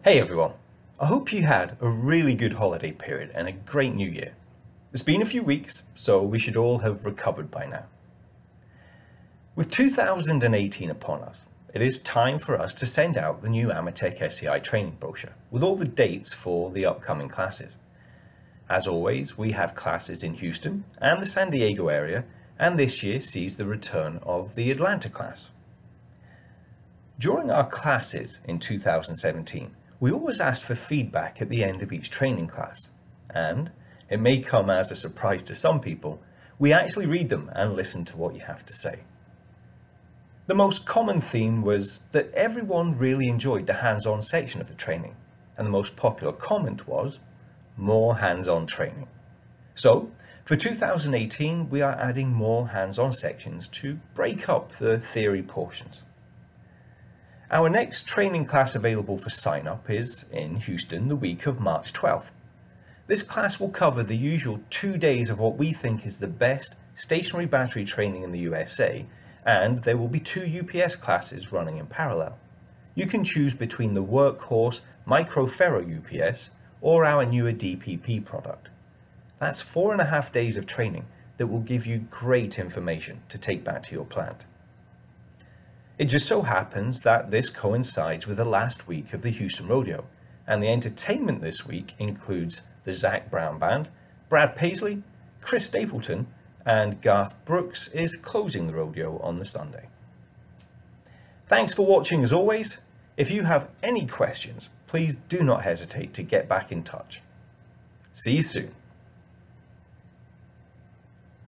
Hey everyone, I hope you had a really good holiday period and a great new year. It's been a few weeks, so we should all have recovered by now. With 2018 upon us, it is time for us to send out the new AMETEK SCI training brochure with all the dates for the upcoming classes. As always, we have classes in Houston and the San Diego area, and this year sees the return of the Atlanta class. During our classes in 2017, we always asked for feedback at the end of each training class, and it may come as a surprise to some people, we actually read them and listen to what you have to say. The most common theme was that everyone really enjoyed the hands-on section of the training, and the most popular comment was, more hands-on training. So, for 2018, we are adding more hands-on sections to break up the theory portions. Our next training class available for sign-up is in Houston the week of March 12th. This class will cover the usual 2 days of what we think is the best stationary battery training in the USA, and there will be 2 UPS classes running in parallel. You can choose between the workhorse microferro UPS or our newer DPP product. That's 4.5 days of training that will give you great information to take back to your plant. It just so happens that this coincides with the last week of the Houston Rodeo, and the entertainment this week includes the Zach Brown Band, Brad Paisley, Chris Stapleton, and Garth Brooks is closing the rodeo on the Sunday. Thanks for watching as always. If you have any questions, please do not hesitate to get back in touch. See you soon.